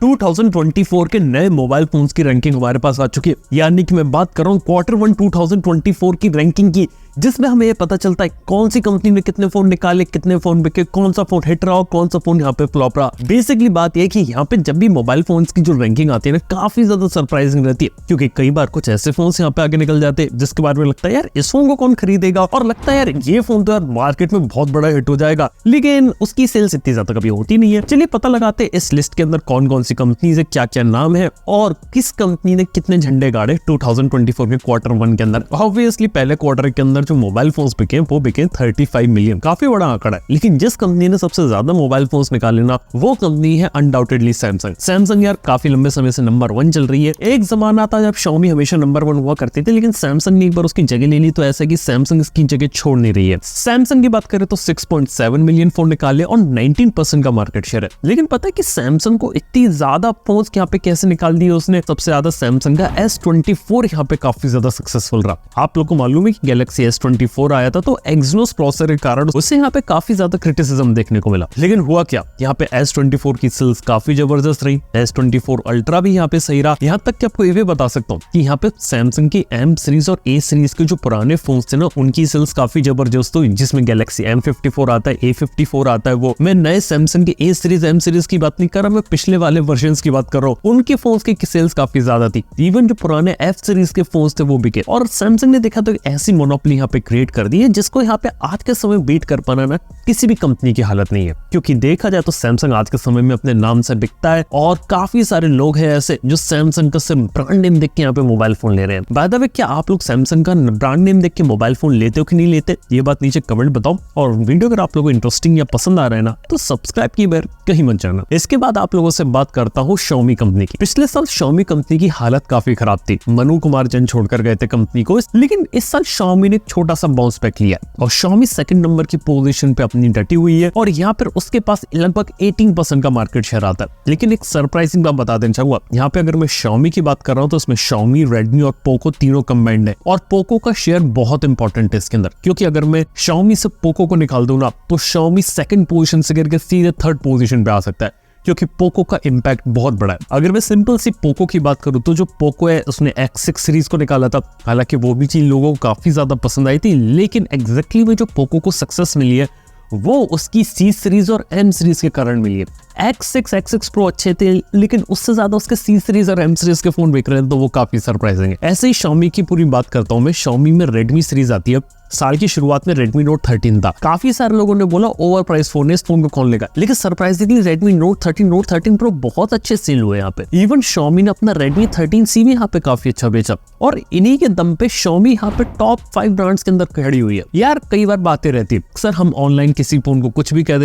2024 के नए mobile phones की रैंकिंग हमारे पास आ चुकी है। यानी कि मैं बात कर रहा हूँ Q1 2024 की रैंकिंग की, जिसमें हमें ये पता चलता है कौन सी कंपनी ने कितने फोन निकाले, कितने फोन बिके, कौन सा फोन हिट रहा और कौन सा फोन यहाँ पे फ्लॉप रहा। बेसिकली बात यह है कि यहाँ पे जब भी मोबाइल फोन्स की जो रैंकिंग आती है ना, काफी ज्यादा सरप्राइजिंग रहती है, क्योंकि कई बार कुछ ऐसे फोन्स यहाँ पे आगे निकल जाते हैं जिसके बारे में लगता है यार इस फोन को कौन खरीदेगा, और लगता है यार ये फोन तो यार मार्केट में बहुत बड़ा हिट हो जाएगा, लेकिन उसकी सेल्स इतनी ज्यादा कभी होती नहीं है। चलिए पता लगाते हैं इस लिस्ट के अंदर कौन कौन सी कंपनी है, क्या क्या नाम है और किस कंपनी ने कितने झंडे गाड़े 2024 के Q1 के अंदर। ऑब्वियसली पहले क्वार्टर के अंदर जो मोबाइल फोन्स बिके वो बिके 35 मिलियन, काफी बड़ा आंकड़ा है। लेकिन जिस कंपनी ने सबसे ज्यादा मोबाइल फोन्स निकाले ना, वो कंपनी है अनडाउटेडली सैमसंग। सैमसंग यार काफी लंबे समय से नंबर 1 चल रही है। एक जमाना था जब Xiaomi हमेशा नंबर 1 हुआ करती थी, लेकिन सैमसंग ने एक बार उसकी जगह ले ली, तो ऐसा कि सैमसंग इसकी जगह छोड़ नहीं रही है। सैमसंग की बात करें तो 6.7 मिलियन फोन निकाले और 19% का मार्केट शेयर है। लेकिन पता है कि सैमसंग को इतनी ज्यादा फोन्स यहाँ पे कैसे निकाल दिए उसने। सबसे ज्यादा सैमसंग का S24 यहाँ पे काफी ज्यादा सक्सेसफुल रहा। आप लोग को मालूम है कि गैलेक्सी S24 आया था तो एक्सिनोस प्रोसेसर के कारण उसे यहाँ पे काफी ज्यादा क्रिटिसिज्म देखने को मिला। लेकिन हुआ क्या, यहाँ पे S24 की सेल्स काफी जबरदस्त रही। S24 अल्ट्रा भी यहाँ पे सही रहा। यहाँ तक कि आपको ये भी बता सकता हूँ कि यहाँ पे सैमसंग की M सीरीज और A सीरीज के जो पुराने फोन थे ना, उनकी सेल्स काफी जबरदस्त हुई, जिसमें गैलेक्सी M54 आता है, A54 आता है। वो मैं नए सैमसंग की A सीरीज M सीरीज की बात नहीं कर रहा, मैं पिछले वाले वर्जन की बात कर रहा हूँ। उनके फोन्स की सेल्स काफी ज्यादा थी। इवन जो पुराने F सीरीज के फोन्स थे वो बिके। और सैमसंग ने देखा तो ऐसी मोनोपोली यहाँ पे क्रिएट कर दी है जिसको यहाँ पे आज के समय बीट कर पाना ना किसी भी कंपनी की हालत नहीं है। क्योंकि देखा जाए तो सैमसंग आज के समय में अपने नाम से बिकता है और काफी सारे लोग हैं ऐसे जो सैमसंग का सिर्फ ब्रांड नेम देख के यहाँ पे मोबाइल फोन ले रहे हैं। बाय द वे, क्या आप लोग सैमसंग का ब्रांड नेम देख के मोबाइल फोन लेते हो कि नहीं लेते, ये बात नीचे कमेंट बताओ। और वीडियो अगर आप लोगों को इंटरेस्टिंग या पसंद आ रहा है ना, तो सब्सक्राइब की बार कहीं मत जाना। इसके बाद आप लोगों से बात करता हूँ Xiaomi कंपनी की। पिछले साल Xiaomi कंपनी की हालत काफी खराब थी। मनु कुमार जैन छोड़कर गए थे कंपनी को, लेकिन इस साल Xiaomi ने एक छोटा सा बाउंस बैक लिया और Xiaomi सेकंड नंबर की पोजीशन पे अपनी डटी हुई है और यहाँ पर उसके पास लगभग 18% का मार्केट शेयर आता है। लेकिन एक सरप्राइजिंग बात बता देना चाहूंगा, यहाँ पे अगर मैं Xiaomi की बात कर रहा हूँ तो इसमें Xiaomi, Redmi और Poco तीनों कंबाइंड है। और Poco का शेयर बहुत इंपॉर्टेंट है इसके अंदर, क्योंकि अगर मैं Xiaomi से Poco को निकाल दूं ना, तो Xiaomi सेकंड पोजीशन से गिर के सीधे थर्ड पोजीशन पे आ सकता है, क्योंकि पोको का इंपैक्ट बहुत बड़ा है। अगर मैं सिंपल सी पोको की बात करूं तो जो पोको है उसने X6 सीरीज को निकाला था, हालांकि वो भी चीज लोगों को काफी ज्यादा पसंद आई थी, लेकिन एग्जैक्टली वो जो पोको को सक्सेस मिली है वो उसकी C सीरीज और M सीरीज के कारण मिली है। X6 Pro अच्छे थे, लेकिन उससे ज्यादा उसके C सीरीज और M सीरीज के फोन बिक रहे हैं, तो वो काफी सरप्राइजिंग है। ऐसे ही Xiaomi की पूरी बात करता हूँ मैं। Xiaomi में Redmi सीरीज आती है। साल की शुरुआत में Redmi Note 13 था। काफी सारे लोगों ने बोला ओवर प्राइस फोन है, इस फोन को कौन लेगा, लेकिन सरप्राइजिंगली Redmi Note 13 Pro बहुत अच्छे सेल हुए यहाँ पे। इवन Xiaomi ने अपना Redmi 13C भी यहाँ पे काफी अच्छा बेचा और इन्हीं के दम पे Xiaomi यहाँ पे टॉप 5 ब्रांड्स के अंदर खड़ी हुई है। यार कई बार बातें रहती है, सर हम ऑनलाइन किसी फोन को कुछ भी कह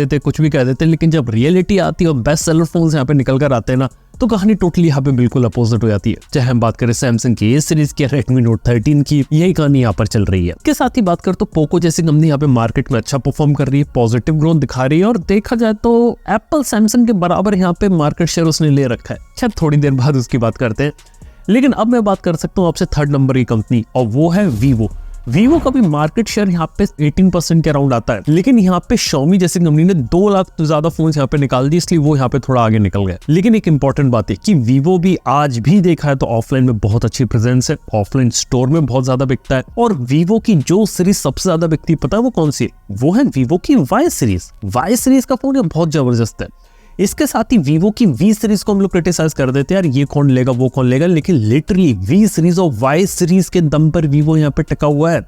देते, लेकिन जब रियलिटी आती है और बेस्ट सेलर फोन यहाँ पे निकल कर आते हैं ना, तो कहानी टोटली यहाँ पे बिल्कुल अपोजिट हो जाती है। चाहे हम बात करें सैमसंग की A सीरीज की, Redmi Note 13 की, यही कहानी यहाँ पर चल रही है। इसके साथ ही बात करें तो पोको जैसी कंपनी यहाँ पे मार्केट में अच्छा परफॉर्म कर रही है, पॉजिटिव ग्रोथ दिखा रही है और देखा जाए तो एप्पल सैमसंग के बराबर यहाँ पे मार्केट शेयर उसने ले रखा है। शायद थोड़ी देर बाद उसकी बात करते हैं, लेकिन अब मैं बात कर सकता हूँ आपसे थर्ड नंबर की कंपनी, और वो है वीवो का भी मार्केट शेयर यहाँ पे 18% के अराउंड आता है। लेकिन यहाँ पे Xiaomi जैसी कंपनी ने 2 लाख तो ज्यादा फोन यहाँ पे निकाल दी, इसलिए वो यहाँ पे थोड़ा आगे निकल गए। लेकिन एक इंपॉर्टेंट बात है कि वीवो भी आज भी देखा है तो ऑफलाइन में बहुत अच्छी प्रेजेंस है, ऑफलाइन स्टोर में बहुत ज्यादा बिकता है। और वीवो की जो सीरीज सबसे ज्यादा बिकती है, पता है वो कौन सी है? वो है वीवो की Y सीरीज का फोन बहुत जबरदस्त है। इसके साथ ही वीवो की V सीरीज को हम लोग क्रिटिसाइज कर देते हैं, यार ये कौन लेगा वो कौन लेगा, लेकिन लिटरली V सीरीज और Y सीरीज के दम पर वीवो यहाँ पे टिका हुआ है।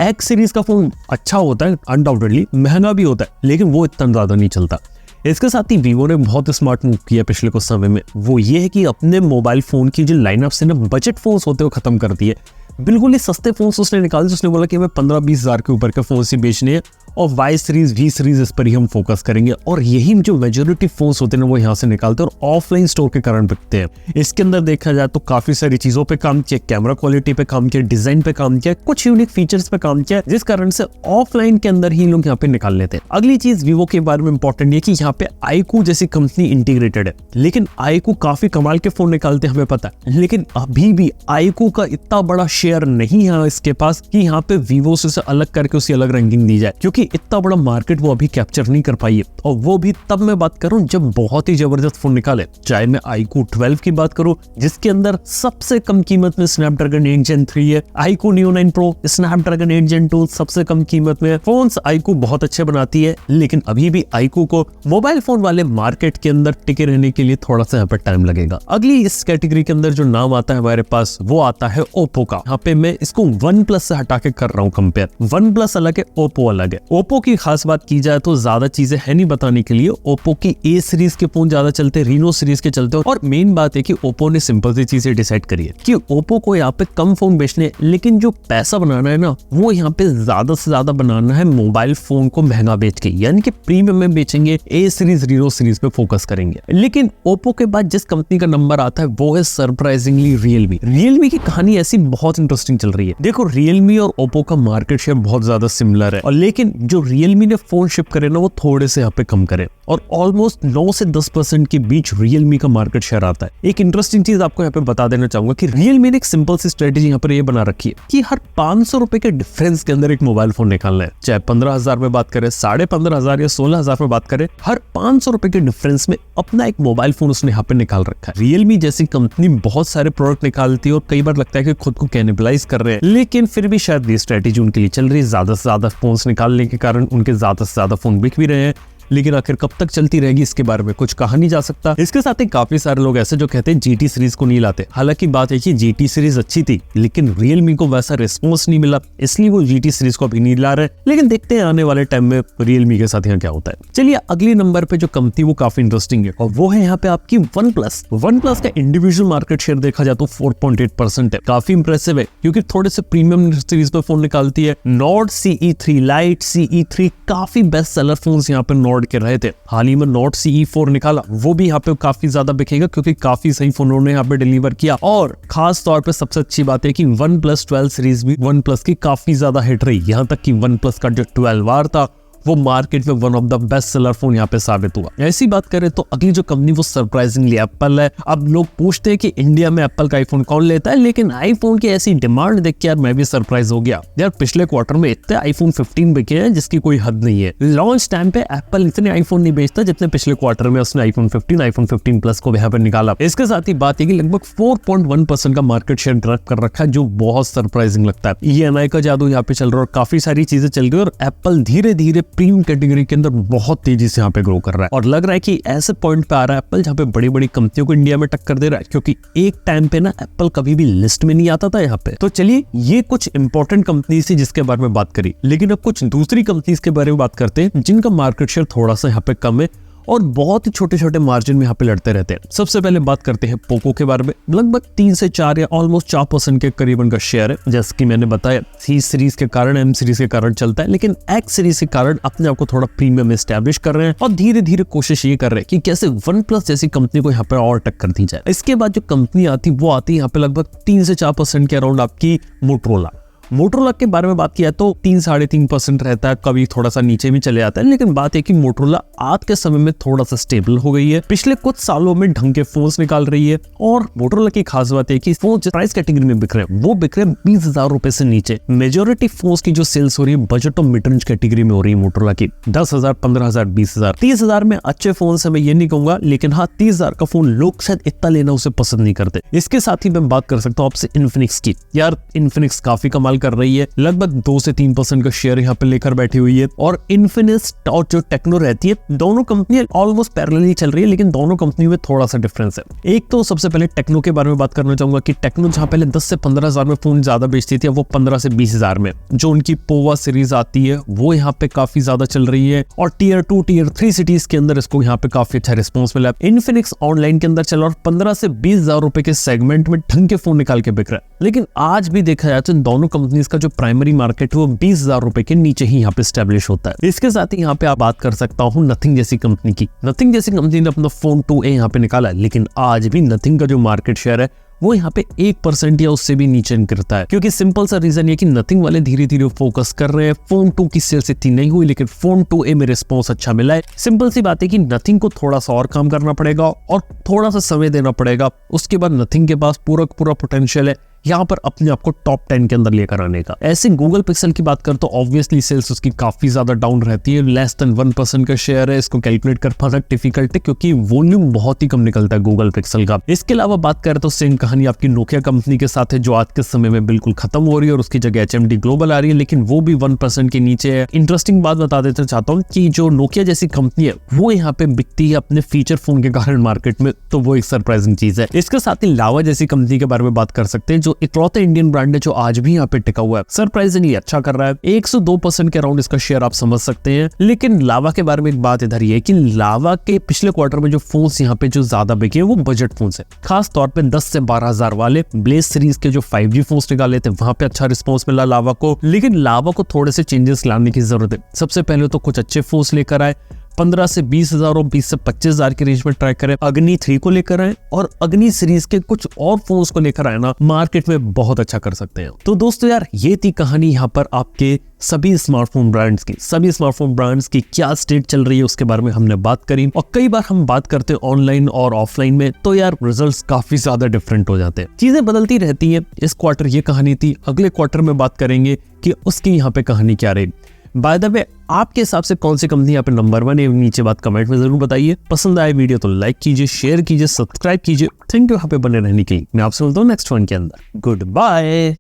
X सीरीज का फोन अच्छा होता है, अनडाउटेडली महंगा भी होता है, लेकिन वो इतना ज्यादा नहीं चलता। इसके साथ ही वीवो ने बहुत स्मार्ट मूव किया पिछले कुछ समय में, वो ये है कि अपने मोबाइल फोन की जो लाइनअप से ना बजट फोन्स होते हुए खत्म कर दिए। बिल्कुल ही सस्ते फोन्स उसने निकाले, उसने बोला कि हमें 15-20 हज़ार के ऊपर के फोन ही बेचने हैं और Y सीरीज V सीरीज इस पर ही हम फोकस करेंगे। और यही जो मेजोरिटी फोन्स होते हैं वो यहाँ से निकालते हैं और ऑफलाइन स्टोर के कारण बिकते हैं। इसके अंदर देखा जाए तो काफी सारी चीजों पे काम किया, कैमरा क्वालिटी पे काम किया, डिजाइन पे काम किया, कुछ यूनिक फीचर्स पे काम किया, जिस कारण से ऑफलाइन के अंदर ही लोग यहाँ पे निकाल लेते हैं। अगली चीज वीवो के बारे में इंपॉर्टेंट है कि यहाँ पे iQOO जैसी कंपनी इंटीग्रेटेड है, लेकिन iQOO काफी कमाल के फोन निकालते हैं हमें पता है, लेकिन अभी भी iQOO का इतना बड़ा शेयर शेयर नहीं है इसके पास कि यहाँ पे वीवो से अलग करके उसी अलग रैंकिंग दी जाए, क्योंकि इतना बड़ा मार्केट वो अभी कैप्चर नहीं कर पाई है। और वो भी तब मैं बात करूं जब बहुत ही जबरदस्त फोन निकाले, चाहे मैं iQOO 12 की बात करूं जिसके अंदर सबसे कम कीमत में स्नैपड्रैगन 8 Gen 3 है, iQOO Neo 9 Pro Snapdragon 8 Gen 2 सबसे कम कीमत में। फोन्स iQOO बहुत अच्छे बनाती है, लेकिन अभी भी iQOO को मोबाइल फोन वाले मार्केट के अंदर टिके रहने के लिए थोड़ा सा यहाँ पे टाइम लगेगा। अगली इस कैटेगरी के अंदर जो नाम आता है हमारे पास वो आता है ओप्पो का। यहाँ पे मैं इसको OnePlus से हटा के कर रहा हूँ कंपेयर। OnePlus अलग है, ओप्पो अलग है। ओप्पो की खास बात की जाए तो ज्यादा चीजें है नहीं बताने के लिए। ओप्पो की ए सीरीज के फोन ज्यादा चलते हैं, रीनो सीरीज के चलते हैं, और मेन बात है कि ओप्पो ने सिंपल सी चीजें डिसाइड करी है कि ओप्पो को यहाँ पे कम फोन बेचने, लेकिन जो पैसा बनाना है ना वो यहाँ पे ज्यादा से ज्यादा बनाना है मोबाइल फोन को महंगा बेच के, यानी कि प्रीमियम में बेचेंगे, ए सीरीज रीनो सीरीज पे फोकस करेंगे। लेकिन ओप्पो के बाद जिस कंपनी का नंबर आता है वो है सरप्राइजिंगली रियलमी। रियलमी की कहानी ऐसी बहुत इंटरेस्टिंग चल रही है। देखो रियलमी और ओप्पो का मार्केट शेयर बहुत ज्यादा सिमिलर है, और लेकिन जो रियलमी ने फोन शिप करे ना वो थोड़े से यहाँ पे कम करे, और ऑलमोस्ट 9 से 10% के बीच रियलमी का मार्केट शेयर आता है। एक इंटरेस्टिंग चीज आपको यहाँ पे बता देना चाहूंगा कि रियलमी ने एक सिंपल सी स्ट्रेटेजी यहाँ पर ये बना रखी है कि हर 500 रुपए के डिफरेंस के अंदर एक मोबाइल फोन निकालना है, चाहे 15,000 में बात करें, 15,500 या 16,000 में बात करें, हर 500 रुपए के डिफरेंस में अपना एक मोबाइल फोन उसने यहाँ पे निकाल रखा है। रियलमी जैसी कंपनी बहुत सारे प्रोडक्ट निकालती है और कई बार लगता है कि खुद को कैनिबलाइज कर रहे हैं, लेकिन फिर भी शायद ये स्ट्रेटेजी उनके लिए चल रही है। ज्यादा से ज्यादा फोन निकालने के कारण उनके ज्यादा से ज्यादा फोन बिक भी रहे हैं, लेकिन आखिर कब तक चलती रहेगी इसके बारे में कुछ कहा नहीं जा सकता। इसके साथ ही काफी सारे लोग ऐसे जो कहते हैं GT सीरीज को नहीं लाते। हालांकि बात है कि GT सीरीज अच्छी थी, लेकिन रियलमी को वैसा रिस्पॉन्स नहीं मिला, इसलिए वो GT सीरीज को अभी नहीं ला रहे। लेकिन देखते हैं आने वाले टाइम में रियलमी के साथ यहाँ क्या होता है। चलिए अगले नंबर पे जो कंपनी वो काफी इंटरेस्टिंग है, और वो है यहाँ पे आपकी OnePlus। OnePlus का इंडिविजुअल मार्केट शेयर देखा जाए तो 4.8% है, काफी इंप्रेसिव है, क्योंकि थोड़े से प्रीमियम सीरीज पे फोन निकालती है। Nord CE3 Lite, CE3 काफी बेस्ट सेलर फोन यहाँ पे Nord के रहे थे। हाल ही में Nord CE4 निकाला, वो भी यहाँ पे काफी ज्यादा बिकेगा क्योंकि काफी सही फोन उन्होंने यहाँ पे डिलीवर किया। और खास तौर पे सबसे अच्छी बात है कि OnePlus 12 सीरीज भी OnePlus की काफी ज्यादा हिट रही, यहाँ तक कि OnePlus का जो 12R था वो मार्केट में one of the best seller phone यहाँ पे साबित हुआ। ऐसी बात करें तो अगली जो कंपनी वो सरप्राइजिंगली एप्पल है। अब लोग पूछते हैं कि इंडिया में एप्पल का आईफोन कौन लेता है, लेकिन आईफोन की ऐसी डिमांड देख के यार मैं भी सरप्राइज हो गया। यार पिछले क्वार्टर में इतने आईफोन 15 बिके हैं जिसकी कोई हद नहीं है। लॉन्च टाइम पे एप्पल इतने आईफोन नहीं बेचता जितने पिछले क्वार्टर में उसने आईफोन 15 प्लस को यहाँ पे निकाला। इसके साथ ही बात है कि लगभग 4.1% का मार्केट शेयर ग्रैब कर रखा है, जो बहुत सरप्राइजिंग लगता है। EMI का जादू यहाँ पे चल रहा है और काफी सारी चीजें चल रही है, और एप्पल धीरे धीरे प्रीमियम कैटेगरी के अंदर बहुत तेजी से यहाँ पे ग्रो कर रहा है। और लग रहा है कि ऐसे पॉइंट पे आ रहा है एप्पल जहाँ पे बड़ी बड़ी कंपनियों को इंडिया में टक्कर दे रहा है, क्योंकि एक टाइम पे ना एप्पल कभी भी लिस्ट में नहीं आता था यहाँ पे। तो चलिए ये कुछ इंपॉर्टेंट कंपनी थी जिसके बारे में बात करी, लेकिन अब कुछ दूसरी कंपनीज के बारे में बात करते हैं जिनका मार्केट शेयर थोड़ा सा यहाँ पे कम है और बहुत ही छोटे छोटे मार्जिन में यहाँ पे लड़ते रहते हैं। सबसे पहले बात करते हैं पोको के बारे में। लगभग 3 से 4 या ऑलमोस्ट 4% के करीबन का शेयर है। जैसे कि मैंने बताया C सीरीज के कारण, M सीरीज के कारण चलता है, लेकिन X सीरीज के कारण अपने आप को थोड़ा प्रीमियम एस्टैब्लिश कर रहे हैं और धीरे धीरे कोशिश ये कर रहे हैं कि कैसे OnePlus जैसी कंपनी को यहाँ पे और टक्कर दी जाए। इसके बाद जो कंपनी आती वो आती है यहाँ पे लगभग 3 से 4% के अराउंड आपकी मोटरोला के बारे में बात किया तो 3-3.5% रहता है, कभी थोड़ा सा नीचे भी चले जाता है। लेकिन बात है कि मोटरोला आज के समय में थोड़ा सा स्टेबल हो गई है, पिछले कुछ सालों में ढंग के फोन्स निकाल रही है। और मोटरोला की खास बात है कि फोन जिस प्राइस कैटेगरी में बिक रहे हैं वो बिक रहे हैं 20,000 रुपए से नीचे। मेजोरिटी फोन्स की जो सेल्स हो रही है बजट और मिड रेंज कैटेगरी में हो रही है मोटरोला की। 10,000, 15,000, 20,000, 30,000 में अच्छे फोन है, मैं ये नहीं कहूंगा, लेकिन हाँ 30,000 का फोन लोग शायद इतना लेना उसे पसंद नहीं करते। इसके साथ ही मैं बात कर सकता हूँ आपसे इन्फिनिक्स की। यार इन्फिनिक्स काफी कमाल कर रही है, लगभग 2 से 3% का शेयर यहाँ पे लेकर बैठी हुई है। और इन्फिनिक्स और जो टेक्नो रहती है, दोनों कंपनियां ऑलमोस्ट पैरेलली चल रही है, लेकिन दोनों कंपनी में थोड़ा सा डिफरेंस है। एक तो सबसे पहले टेक्नो के बारे में बात करना चाहूंगा कि टेक्नो जहां पहले 10 से 15,000 में फोन ज्यादा बेचती थी, वो 15 से 20,000 में जो उनकी पोवा सीरीज आती है वो यहाँ पे काफी ज्यादा चल रही है। और टियर 2, टियर 3 सिटीज के अंदर इसको यहाँ पे काफी अच्छा रिस्पॉन्स मिला। इन्फिनिक्स ऑनलाइन के अंदर चला और 15 से 20,000 रुपए के सेगमेंट में ढंग के फोन निकाल के बिक रहा है। लेकिन आज भी देखा जाए तो इन दोनों कंपनीज का जो प्राइमरी मार्केट है वो 20,000 रुपए के नीचे ही यहाँ पे स्टैब्लिश होता है। इसके साथ ही यहाँ पे आप बात कर सकता हूँ नथिंग जैसी कंपनी की। नथिंग जैसी कंपनी ने अपना फोन 2A यहाँ पे निकाला, लेकिन आज भी नथिंग का जो मार्केट शेयर है वो यहाँ पे 1% या उससे भी नीचे गिरता है, क्योंकि सिंपल सा रीजन ये कि नथिंग वाले धीरे धीरे फोकस कर रहे हैं। फोन 2 की सेल्स इतनी नहीं हुई, लेकिन फोन 2A में रिस्पॉन्स अच्छा मिला है। सिंपल सी बात है कि नथिंग को थोड़ा सा और काम करना पड़ेगा और थोड़ा सा समय देना पड़ेगा। उसके बाद नथिंग के पास पूरा पोटेंशियल है यहाँ पर अपने आप को टॉप 10 के अंदर लेकर आने का। ऐसे गूगल पिक्सल की बात कर तो ऑब्वियसली सेल्स उसकी काफी ज्यादा डाउन रहती है, लेस देन 1% का शेयर है। इसको कैलकुलेट कर पाना डिफिकल्ट है क्योंकि वॉल्यूम बहुत ही कम निकलता है गूगल पिक्सल का। इसके अलावा बात करें तो सेम कहानी आपकी नोकिया कंपनी के साथ है, जो आज के समय में बिल्कुल खत्म हो रही है और उसकी जगह HMD ग्लोबल आ रही है, लेकिन वो भी 1% के नीचे है। इंटरेस्टिंग बात बता देना चाहता हूँ कि जो नोकिया जैसी कंपनी है वो यहाँ पे बिकती है अपने फीचर फोन के कारण मार्केट में, तो वो एक सरप्राइजिंग चीज है। इसके साथ ही लावा जैसी कंपनी के बारे में बात कर सकते हैं, जो इकलौता इंडियन ब्रांड है जो आज भी यहाँ पे टिका हुआ है, सरप्राइजिंगली अच्छा कर रहा है। 102% के अराउंड इसका शेयर आप समझ सकते हैं। लेकिन लावा के बारे में एक बात इधर ये है कि लावा के पिछले क्वार्टर में जो फोन्स यहाँ पे जो ज्यादा बिके हैं वो बजट फोन्स है, खास तौर पे 10 से 12 हजार वाले ब्लेज सीरीज के जो 5G फोन्स निकाले थे वहां पे अच्छा रिस्पॉन्स मिला लावा को। लेकिन लावा को थोड़े से चेंजेस लाने की जरूरत है। सबसे पहले तो कुछ अच्छे फोन्स लेकर आए, 15 से 20 हजार और 20 से 25 हजार के रेंज में ट्राई करें। अग्नि 3 को लेकर आए और अग्नि सीरीज के कुछ और फोन्स को लेकर आए ना, मार्केट में बहुत अच्छा कर सकते हैं। तो दोस्तों यार, ये थी कहानी यहाँ पर आपके सभी स्मार्टफोन ब्रांड्स की। सभी स्मार्टफोन ब्रांड्स की क्या स्टेट चल रही है उसके बारे में हमने बात करी। और कई बार हम बात करते हैं ऑनलाइन और ऑफलाइन में, तो यार रिजल्ट्स काफी ज्यादा डिफरेंट हो जाते हैं, चीजें बदलती रहती है। इस क्वार्टर ये कहानी थी, अगले क्वार्टर में बात करेंगे कि उसकी यहाँ पे कहानी क्या रही। बाय द वे, आपके हिसाब से कौन सी कंपनी यहाँ पे नंबर 1 है, नीचे बात कमेंट में जरूर बताइए। पसंद आए वीडियो तो लाइक कीजिए, शेयर कीजिए, सब्सक्राइब कीजिए। थैंक यू यहाँ पे बने रहने के लिए। मैं आपसे मिलता हूँ नेक्स्ट वन के अंदर। Good bye.